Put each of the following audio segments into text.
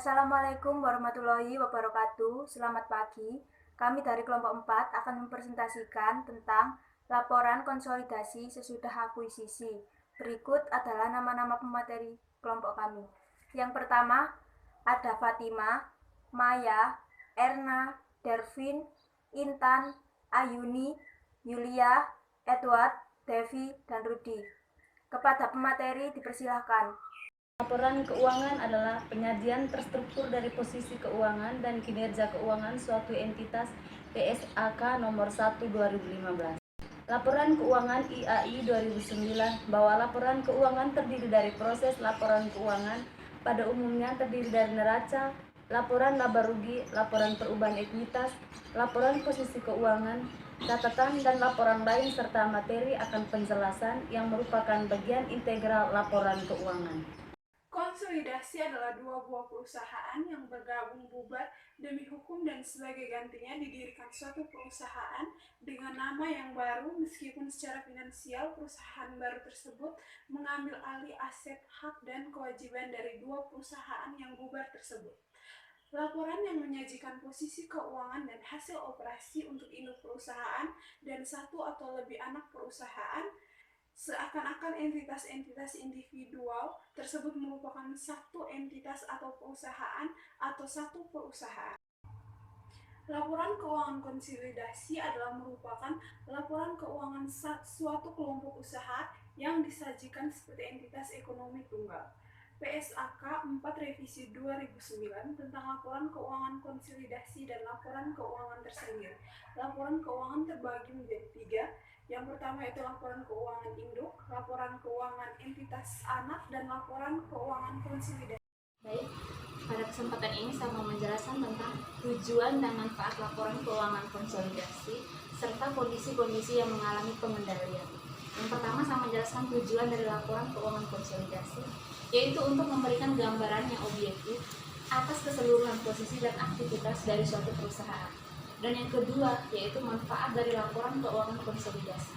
Assalamualaikum warahmatullahi wabarakatuh. Selamat pagi. Kami dari kelompok 4 akan mempresentasikan tentang laporan konsolidasi sesudah akuisisi. Berikut adalah nama-nama pemateri kelompok kami. Yang pertama ada Fatima, Maya, Erna, Dervin, Intan, Ayuni, Yulia, Edward, Devi, dan Rudi. Kepada pemateri dipersilahkan. Laporan keuangan adalah penyajian terstruktur dari posisi keuangan dan kinerja keuangan suatu entitas PSAK nomor 1 2015. Laporan keuangan IAI 2009 bahwa laporan keuangan terdiri dari proses laporan keuangan pada umumnya terdiri dari neraca, laporan laba rugi, laporan perubahan ekuitas, laporan posisi keuangan, catatan dan laporan lain serta materi akan penjelasan yang merupakan bagian integral laporan keuangan. Konsolidasi adalah dua buah perusahaan yang bergabung bubar demi hukum dan sebagai gantinya didirikan suatu perusahaan dengan nama yang baru meskipun secara finansial perusahaan baru tersebut mengambil alih aset, hak, dan kewajiban dari dua perusahaan yang bubar tersebut. Laporan yang menyajikan posisi keuangan dan hasil operasi untuk induk perusahaan dan satu atau lebih anak perusahaan seakan-akan entitas-entitas individual tersebut merupakan satu entitas atau perusahaan atau satu perusahaan. Laporan keuangan konsolidasi adalah merupakan laporan keuangan suatu kelompok usaha yang disajikan seperti entitas ekonomi tunggal. PSAK 4 Revisi 2009 tentang laporan keuangan konsolidasi dan laporan keuangan tersendiri. Laporan keuangan terbagi menjadi 3. Yang pertama yaitu laporan keuangan induk, laporan keuangan entitas anak, dan laporan keuangan konsolidasi. Baik, pada kesempatan ini saya mau menjelaskan tentang tujuan dan manfaat laporan keuangan konsolidasi serta kondisi-kondisi yang mengalami pengendalian. Yang pertama saya menjelaskan tujuan dari laporan keuangan konsolidasi, yaitu untuk memberikan gambaran yang objektif atas keseluruhan posisi dan aktivitas dari suatu perusahaan. Dan yang kedua, yaitu manfaat dari laporan keuangan konsolidasi.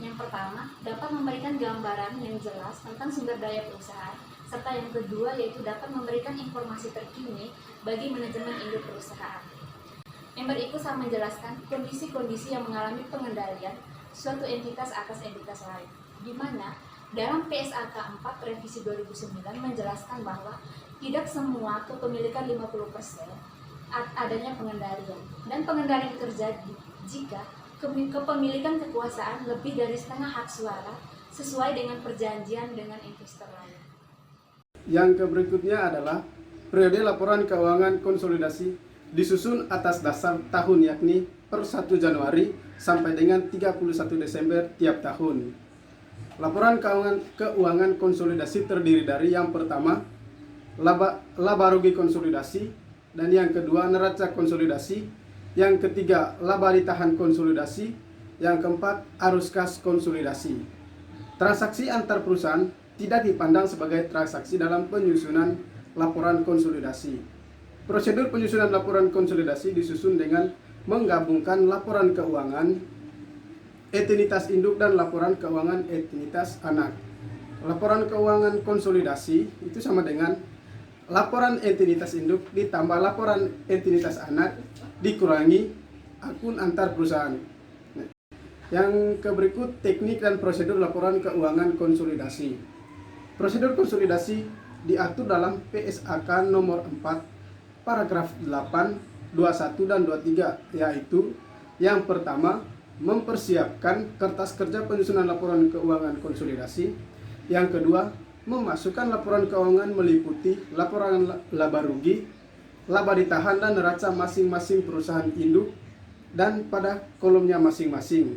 Yang pertama, dapat memberikan gambaran yang jelas tentang sumber daya perusahaan, serta yang kedua, yaitu dapat memberikan informasi terkini bagi manajemen induk perusahaan. Yang berikut saya menjelaskan kondisi-kondisi yang mengalami pengendalian suatu entitas atas entitas lain, di mana dalam PSAK 4 Revisi 2009 menjelaskan bahwa tidak semua kepemilikan 50% adanya pengendalian, dan pengendalian terjadi jika kepemilikan kekuasaan lebih dari setengah hak suara sesuai dengan perjanjian dengan investor lain. Yang berikutnya adalah periode laporan keuangan konsolidasi disusun atas dasar tahun, yakni per 1 Januari sampai dengan 31 Desember tiap tahun. Laporan keuangan konsolidasi terdiri dari yang pertama laba rugi konsolidasi, dan yang kedua neraca konsolidasi, yang ketiga laba ditahan konsolidasi, yang keempat arus kas konsolidasi. Transaksi antar perusahaan tidak dipandang sebagai transaksi dalam penyusunan laporan konsolidasi. Prosedur penyusunan laporan konsolidasi disusun dengan menggabungkan laporan keuangan entitas induk dan laporan keuangan entitas anak. Laporan keuangan konsolidasi itu sama dengan laporan entitas induk ditambah laporan entitas anak dikurangi akun antar perusahaan. Yang berikut teknik dan prosedur laporan keuangan konsolidasi. Prosedur konsolidasi diatur dalam PSAK nomor 4 paragraf 8, 21 dan 23, yaitu yang pertama mempersiapkan kertas kerja penyusunan laporan keuangan konsolidasi. Yang kedua, memasukkan laporan keuangan meliputi laporan laba rugi, laba ditahan, dan neraca masing-masing perusahaan induk dan pada kolomnya masing-masing.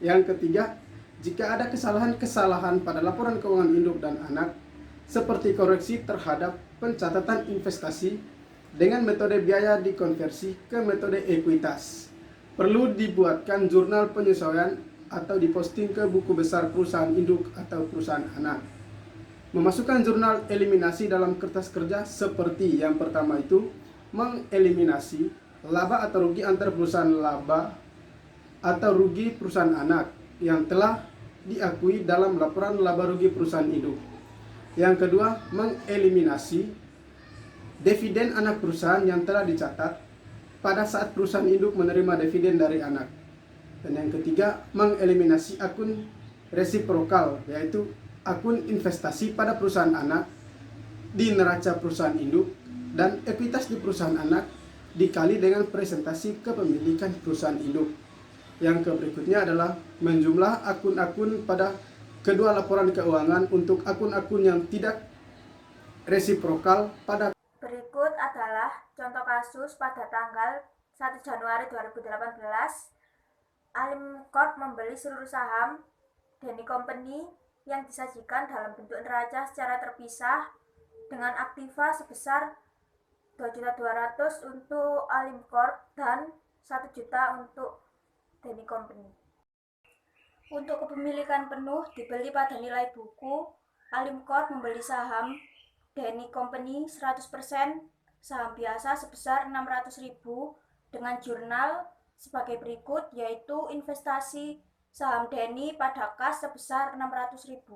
Yang ketiga, jika ada kesalahan-kesalahan pada laporan keuangan induk dan anak, seperti koreksi terhadap pencatatan investasi dengan metode biaya dikonversi ke metode ekuitas, perlu dibuatkan jurnal penyesuaian atau diposting ke buku besar perusahaan induk atau perusahaan anak. Memasukkan jurnal eliminasi dalam kertas kerja seperti yang pertama itu mengeliminasi laba atau rugi antar perusahaan laba atau rugi perusahaan anak yang telah diakui dalam laporan laba rugi perusahaan induk. Yang kedua, mengeliminasi dividen anak perusahaan yang telah dicatat pada saat perusahaan induk menerima dividen dari anak. Dan yang ketiga, mengeliminasi akun resiprokal, yaitu akun investasi pada perusahaan anak di neraca perusahaan induk dan ekuitas di perusahaan anak dikali dengan presentasi kepemilikan perusahaan induk. Yang berikutnya adalah menjumlah akun-akun pada kedua laporan keuangan untuk akun-akun yang tidak resiprokal pada. Berikut adalah contoh kasus pada tanggal 1 Januari 2018. Alim Corp membeli seluruh saham Denny Company yang disajikan dalam bentuk neraca secara terpisah dengan aktiva sebesar 2.200.000 untuk Alim Corp dan 1 juta untuk Denny Company. Untuk kepemilikan penuh dibeli pada nilai buku, Alim Corp membeli saham Denny Company 100%, saham biasa sebesar 600.000 dengan jurnal sebagai berikut, yaitu investasi saham Denny pada kas sebesar 600.000.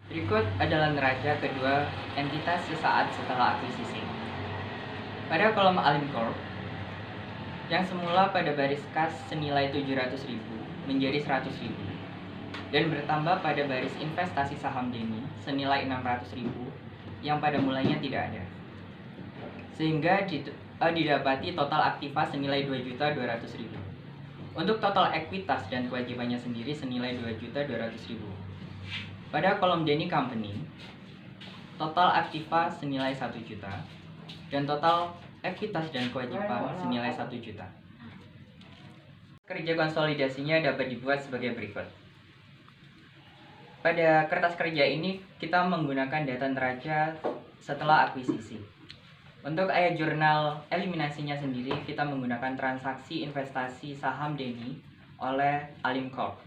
Berikut adalah neraca kedua entitas sesaat setelah akuisisi. Pada kolom Alim Corp, yang semula pada baris kas senilai 700.000 menjadi 100.000 dan bertambah pada baris investasi saham Denny senilai 600.000 yang pada mulanya tidak ada, sehingga didapati total aktiva senilai 2.200.000. Untuk total ekuitas dan kewajibannya sendiri senilai 2.200.000. Pada kolom Denny Company, total aktiva senilai 1 juta dan total ekuitas dan kewajiban senilai 1 juta. Kerja konsolidasinya dapat dibuat sebagai berikut. Pada kertas kerja ini kita menggunakan data neraca setelah akuisisi. Untuk ayat jurnal eliminasinya sendiri kita menggunakan transaksi investasi saham Denny oleh Alim Corp.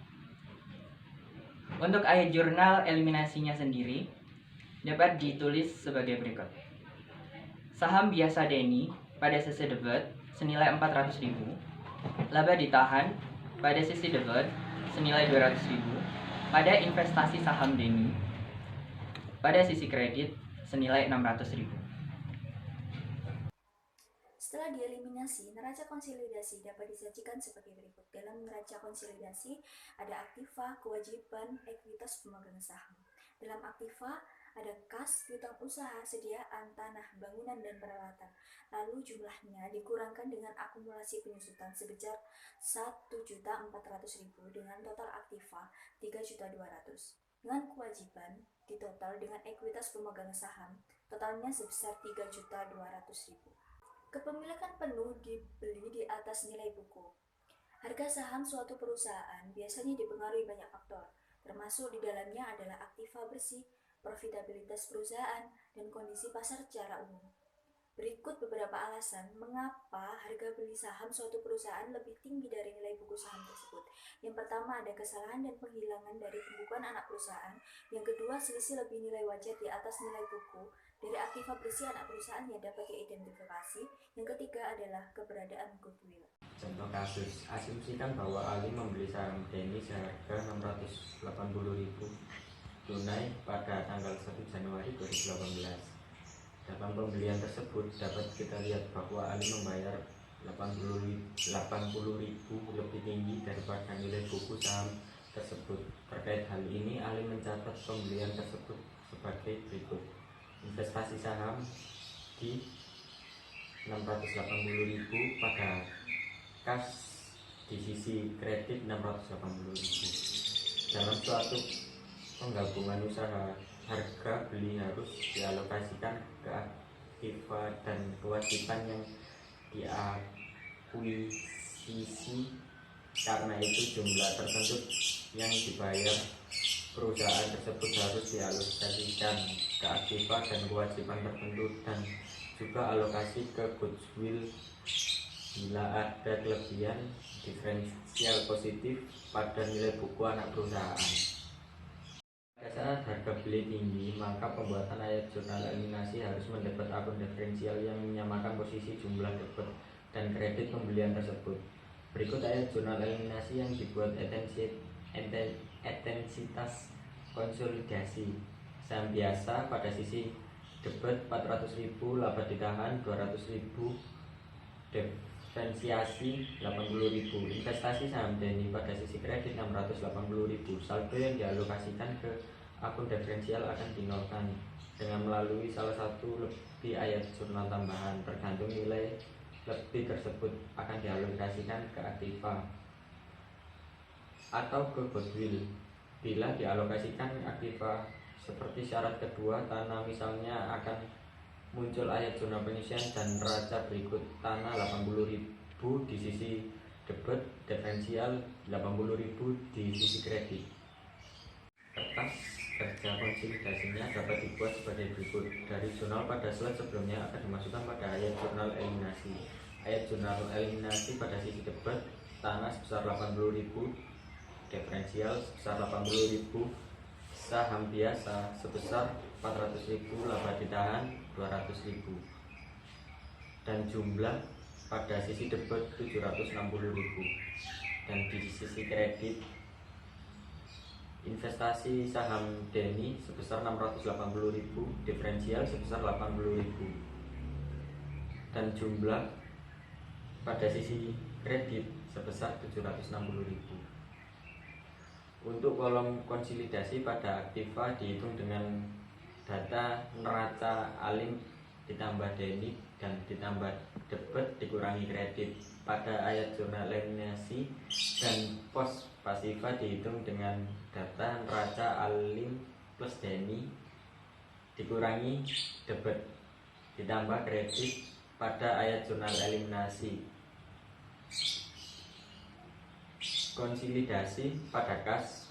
Untuk ayat jurnal eliminasinya sendiri dapat ditulis sebagai berikut. Saham biasa Denny pada sisi debit senilai 400.000, laba ditahan pada sisi debit senilai 200.000, pada investasi saham Denny pada sisi kredit senilai 600.000. Setelah dieliminasi, neraca konsolidasi dapat disajikan sebagai berikut. Dalam neraca konsolidasi ada aktiva, kewajiban, ekuitas pemegang saham. Dalam aktiva ada kas, piutang usaha, sediaan, tanah, bangunan, dan peralatan. Lalu jumlahnya dikurangkan dengan akumulasi penyusutan sebesar 1.400.000 dengan total aktiva 3.200.000. Dengan kewajiban ditotal dengan ekuitas pemegang saham, totalnya sebesar 3.200.000. Kepemilikan penuh dibeli di atas nilai buku. Harga saham suatu perusahaan biasanya dipengaruhi banyak faktor, termasuk di dalamnya adalah aktiva bersih, profitabilitas perusahaan, dan kondisi pasar secara umum. Berikut beberapa alasan mengapa harga beli saham suatu perusahaan lebih tinggi dari nilai buku saham tersebut. Yang pertama, ada kesalahan dan penghilangan dari pembukuan anak perusahaan. Yang kedua, selisih lebih nilai wajar di atas nilai buku dari aktiva bersih anak perusahaan yang dapat diidentifikasi. Yang ketiga adalah keberadaan goodwill. Contoh kasus, asumsikan bahwa Ali membeli saham Denny seharga 680.000 tunai pada tanggal 1 Januari 2018. Dalam pembelian tersebut dapat kita lihat bahwa Ali membayar 80.000 lebih tinggi daripada nilai buku saham tersebut. Terkait hal ini, Ali mencatat pembelian tersebut sebagai berikut. Investasi saham di 680.000 pada kas di sisi kredit 680.000. Dalam suatu penggabungan usaha, harga beli harus dialokasikan ke aktiva dan kewajiban yang diakuisisi. Karena itu jumlah tertentu yang dibayar perusahaan tersebut harus dialokasikan ke aktiva dan kewajiban tertentu, dan juga alokasi ke goodwill bila ada kelebihan diferensial positif pada nilai buku anak perusahaan. Pada saat harga beli tinggi, maka pembuatan ayat jurnal eliminasi harus mendapat akun diferensial yang menyamakan posisi jumlah debit dan kredit pembelian tersebut. Berikut ayat jurnal eliminasi yang dibuat intensitas konsolidasi. Saham biasa pada sisi debit 400.000, laba ditahan 200.000, diferensiasi 80.000, investasi saham DENI pada sisi kredit 680.000. Saldo yang dialokasikan ke akun diferensial akan dinolkan dengan melalui salah satu lebih ayat jurnal tambahan. Tergantung nilai lebih tersebut akan dialokasikan ke aktiva atau ke goodwill. Bila dialokasikan aktiva seperti syarat kedua, tanah misalnya akan muncul ayat zona pengisian dan neraca berikut: tanah 80.000 di sisi debit, diferensial 80.000 di sisi kredit. Kertas kerja konsolidasinya dapat dibuat sebagai berikut. Dari jurnal pada slide sebelumnya akan dimasukkan pada ayat jurnal eliminasi. Ayat jurnal eliminasi pada sisi debit, tanah sebesar 80.000, diferensial sebesar 80.000, saham biasa sebesar 400.000, laba ditahan 200.000, dan jumlah pada sisi debit 760.000. Dan di sisi kredit, investasi saham DENI sebesar 680.000, diferensial sebesar 80.000, dan jumlah pada sisi kredit sebesar 760.000. Untuk kolom konsolidasi pada aktiva dihitung dengan data neraca Alim ditambah DENI dan ditambah debit dikurangi kredit. Pada ayat jurnal eliminasi dan pos pasiva dihitung dengan data neraca Alim plus DENI dikurangi debit ditambah kredit. Pada ayat jurnal eliminasi, konsolidasi pada kas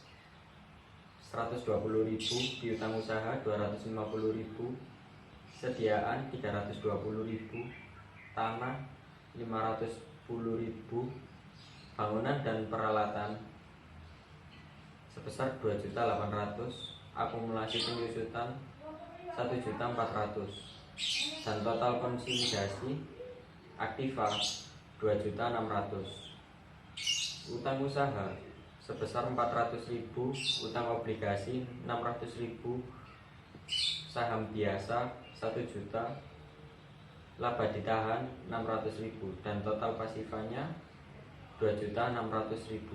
120.000, piutang usaha 250.000, sediaan 320.000, tanah 510.000, bangunan dan peralatan sebesar 2.800.000, akumulasi penyusutan 1.400.000, dan total konsolidasi aktiva 2.600.000. Utang usaha sebesar 400.000, utang obligasi 600.000, saham biasa 1 juta, laba ditahan 600.000, dan total pasifanya 2.600.000.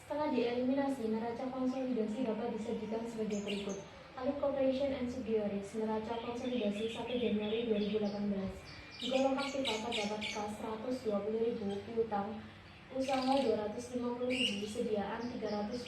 Setelah dieliminasi, neraca konsolidasi dapat disajikan sebagai berikut. Alim Corporation and Subsidiaries, neraca konsolidasi 1 Januari 2018. Di kolom aktiva terdapat kas 120.000, piutang usaha 250.000, sediaan 320.000,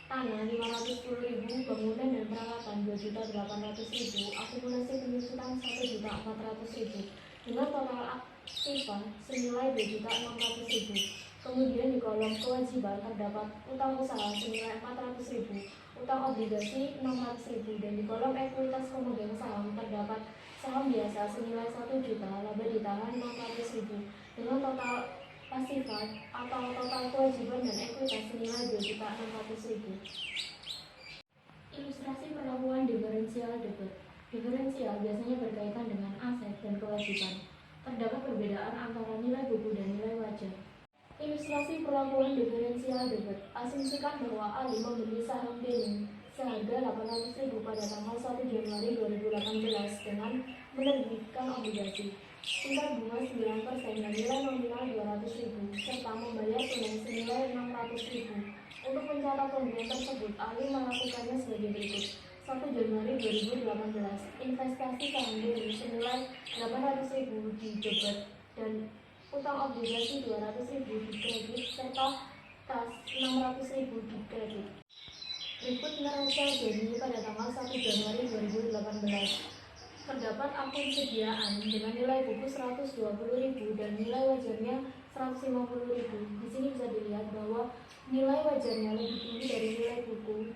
tanah 510.000, bangunan dan peralatan 2.800.000, akumulasi penyusutan 1.400.000, dengan total aktiva senilai 2.600.000. Kemudian di kolom kewajiban terdapat utang usaha senilai 400.000, utang obligasi 600.000, dan di kolom ekuitas pemegang saham terdapat saham biasa senilai 1 juta, laba ditahan 600.000, dengan total pasifa atau total kewajiban dan ekuitas senilai 2.600.000. Ilustrasi perlakuan diferensial debit. Diferensial biasanya berkaitan dengan aset dan kewajiban. Terdapat perbedaan antara nilai buku dan nilai wajar. Ilustrasi perlakuan diferensial debit. Asumsikan bahwa Ali membeli saham DENI seharga 800.000 pada tanggal 1 Januari 2018 dengan menerbitkan obligasi tingkat bunga 9% dan nilai nominal 200.000 serta membayar tunai senilai 600.000. Untuk mencatat pembelian tersebut, Ali melakukannya sebagai berikut. 1 Januari 2018, investasi saham DENI senilai 800.000 di debit dan utang obligasi 200.000 di kredit serta kas 600.000 di kredit. Berikut neraca DENI pada tanggal 1 Januari 2018. Terdapat akun sediaan dengan nilai buku 120.000 dan nilai wajarnya 150.000. Di sini bisa dilihat bahwa nilai wajarnya lebih tinggi dari nilai buku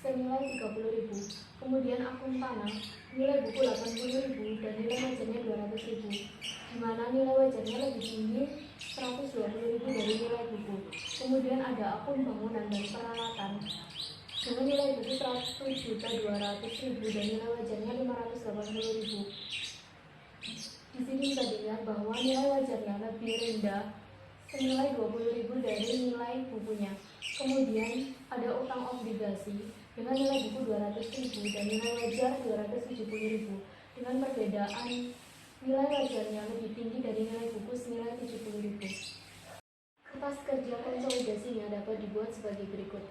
senilai 30.000. Kemudian akun tanah, nilai buku 80.000 dan nilai wajarnya 200.000, di mana nilai wajarnya lebih tinggi 120.000 dari nilai buku. Kemudian ada akun bangunan dan peralatan dengan nilai buku 1.200.000 dan nilai wajarnya 580.000. Di sini bisa dilihat bahwa nilai wajarnya lebih rendah senilai 20.000 dari nilai bukunya. Kemudian ada utang obligasi dengan nilai buku 200.000 dan nilai wajar 270.000 dengan perbedaan nilai wajarnya lebih tinggi dari nilai buku senilai 70.000. Kertas kerja konsolidasinya dapat dibuat sebagai berikut.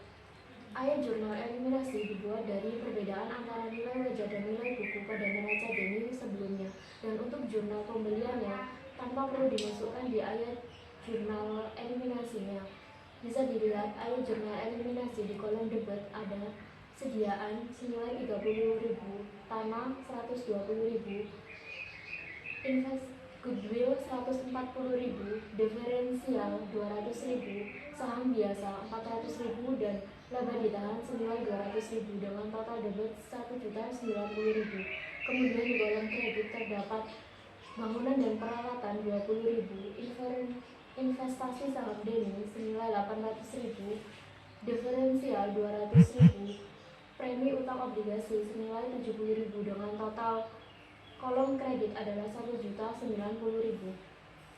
Ayat jurnal eliminasi dibuat dari perbedaan antara nilai wajar dan nilai buku pada neraca deni sebelumnya, dan untuk jurnal pembeliannya tanpa perlu dimasukkan di ayat jurnal eliminasinya. Bisa dilihat ayat jurnal eliminasi di kolom debit ada sediaan senilai 30.000, tanah 120.000, invest goodwill 140.000, diferensial 200.000, saham biasa 400.000 dan laba ditahan senilai 200.000 dengan total debit 1.090.000. Kemudian di kolom kredit terdapat bangunan dan peralatan 20.000, investasi saham deni senilai 800.000, diferensial 200.000, premi utang obligasi senilai 70.000 dengan total kolom kredit adalah 1.090.000.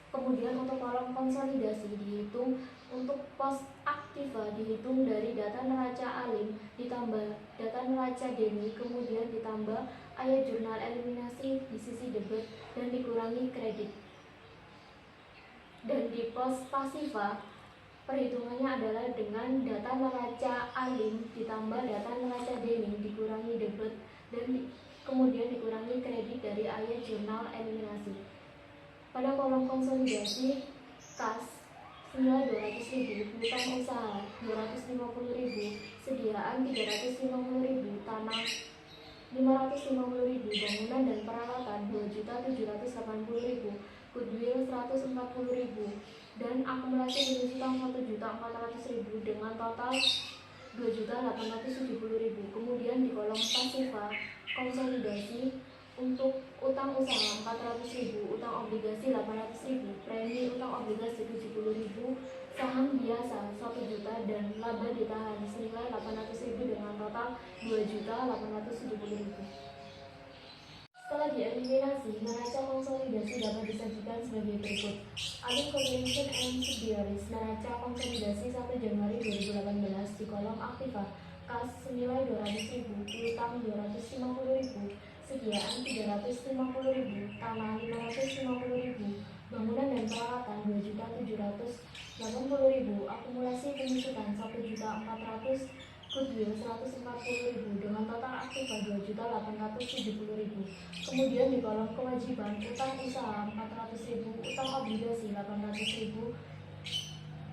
Kemudian untuk kolom konsolidasi dihitung untuk pos aktiva dihitung dari data neraca alim ditambah data neraca deni, kemudian ditambah ayat jurnal eliminasi di sisi debit dan dikurangi kredit. Dan di pos pasiva perhitungannya adalah dengan data neraca alim ditambah data neraca deni dikurangi debit dan kemudian dikurangi kredit dari ayat jurnal eliminasi. Pada kolom konsolidasi, kas senilai 200.000, hutang usaha 250.000, sediaan 350.000, tanah 550.000, bangunan dan peralatan 2.780.000, goodwill 140.000, dan akumulasi minus utang 1.400.000 dengan total 2.870.000. Kemudian di kolom pasiva konsolidasi untuk utang usaha 400.000, utang obligasi 800.000, premi utang obligasi 70.000, saham biasa 1 juta dan laba ditahan senilai 800.000 dengan total 2.870.000. Setelah dieliminasi, neraca konsolidasi dapat disajikan sebagai berikut. Alim Corporation and Subsidiaries, neraca konsolidasi 1 Januari 2018 di kolom aktiva, kas senilai 200.000, utang 250.000, sediaan 350.000, tanah 550.000, bangunan dan peralatan 2.780.000, akumulasi penyusutan 1.400.000, goodwill 140.000 dengan total aktiva 2.870.000. Kemudian di kolom kewajiban utang usaha 400.000, utang obligasi 800.000,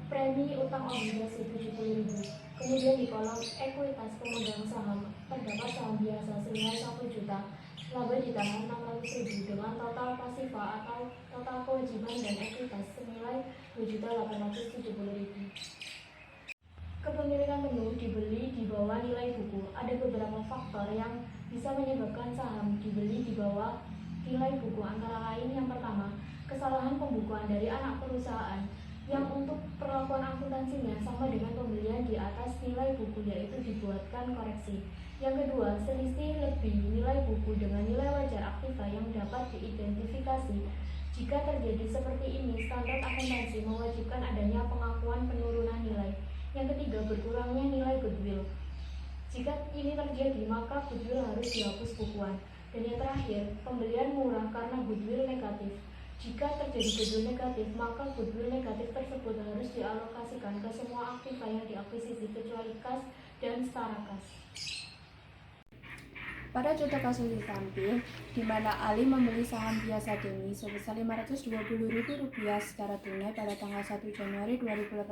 premi utang obligasi 70.000. Kemudian di kolom ekuitas pemegang saham terdapat saham biasa senilai 1 juta, laba ditahan 600.000 dengan total pasiva atau total kewajiban dan ekuitas senilai 2.870.000. Kepemilikan penuh dibeli di bawah nilai buku. Ada beberapa faktor yang bisa menyebabkan saham dibeli di bawah nilai buku, antara lain yang pertama, kesalahan pembukuan dari anak perusahaan yang untuk perlakuan akuntansinya sama dengan pembelian di atas nilai buku, yaitu dibuatkan koreksi. Yang kedua, selisih lebih nilai buku dengan nilai wajar aktiva yang dapat diidentifikasi. Jika terjadi seperti ini, standar akuntansi mewajibkan adanya pengakuan penurunan nilai. Yang ketiga, berkurangnya nilai goodwill. Jika ini terjadi, maka goodwill harus dihapus bukuan. Dan yang terakhir, pembelian murah karena goodwill negatif. Jika terjadi goodwill negatif, maka goodwill negatif tersebut harus dialokasikan ke semua aktiva yang diakuisisi kecuali kas dan setara kas. Pada contoh kasus disamping, di mana Ali membeli saham biasa deni sebesar Rp520.000 secara tunai pada tanggal 1 Januari 2018.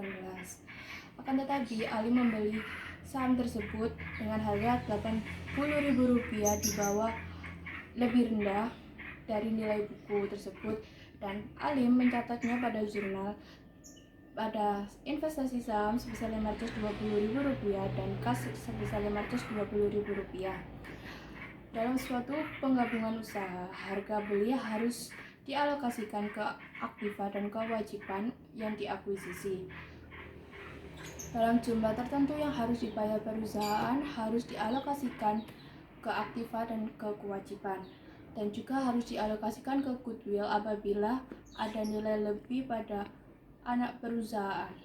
Akan tetapi, Ali membeli saham tersebut dengan harga Rp80.000 di bawah lebih rendah dari nilai buku tersebut, dan Ali mencatatnya pada jurnal pada investasi saham sebesar Rp520.000 dan kas sebesar Rp520.000. Dalam suatu penggabungan usaha, harga beli harus dialokasikan ke aktiva dan kewajiban yang diakuisisi. Dalam jumlah tertentu yang harus dibayar perusahaan harus dialokasikan ke aktiva dan ke kewajiban, dan juga harus dialokasikan ke goodwill apabila ada nilai lebih pada anak perusahaan.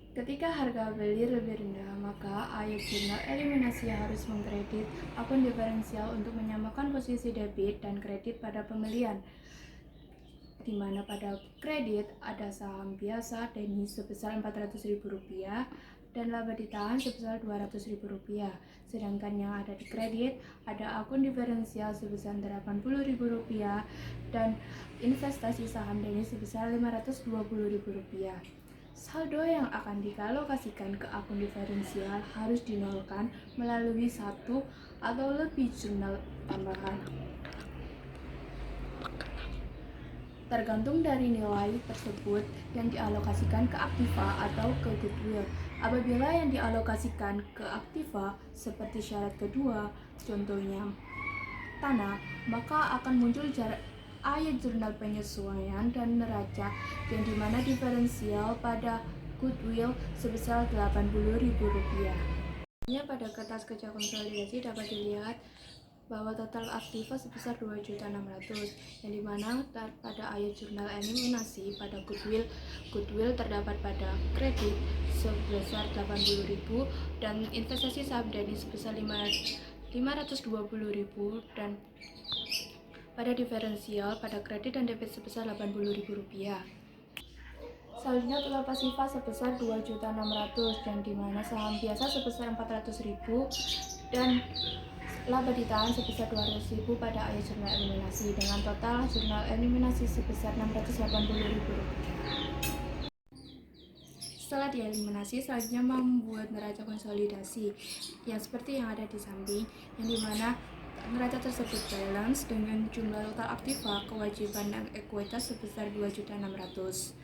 Ketika harga beli lebih rendah, maka ayat jurnal eliminasi harus mengkredit akun diferensial untuk menyamakan posisi debit dan kredit pada pembelian, di mana pada kredit ada saham biasa DENI sebesar Rp400.000 dan laba ditahan sebesar Rp200.000. Sedangkan yang ada di kredit ada akun diferensial sebesar Rp80.000 dan investasi saham DENI sebesar Rp520.000. Saldo yang akan dialokasikan ke akun diferensial harus dinolkan melalui satu atau lebih jurnal tambahan, tergantung dari nilai tersebut yang dialokasikan ke aktiva atau ke goodwill. Apabila yang dialokasikan ke aktiva seperti syarat kedua, contohnya tanah, maka akan muncul ayat jurnal penyesuaian dan neraca yang dimana diferensial pada goodwill sebesar Rp80.000. Pada kertas kerja konsolidasi dapat dilihat bahwa total aktiva sebesar 2.600.000 yang dimana pada ayat jurnal eliminasi pada goodwill terdapat pada kredit sebesar 80.000 dan investasi saham DENI sebesar 520.000 dan pada diferensial pada kredit dan debit sebesar Rp80.000. Selanjutnya total pasifa sebesar 2.600.000 yang dimana saham biasa sebesar 400.000 dan laba ditahan sebesar 200.000 pada ayat jurnal eliminasi dengan total jurnal eliminasi sebesar Rp680.000. Setelah dieliminasi, selanjutnya membuat neraca konsolidasi yang seperti yang ada di samping, yang dimana neraca tersebut balance dengan jumlah total aktiva, kewajiban dan ekuitas sebesar 2.600.000.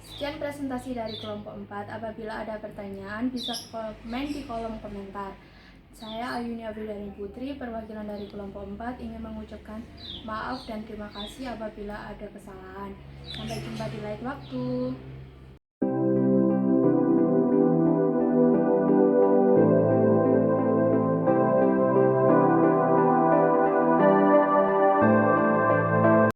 Sekian presentasi dari kelompok 4. Apabila ada pertanyaan, bisa komen di kolom komentar. Saya Ayuni Abdul Putri, perwakilan dari kelompok 4, ingin mengucapkan maaf dan terima kasih apabila ada kesalahan. Sampai jumpa di lain waktu.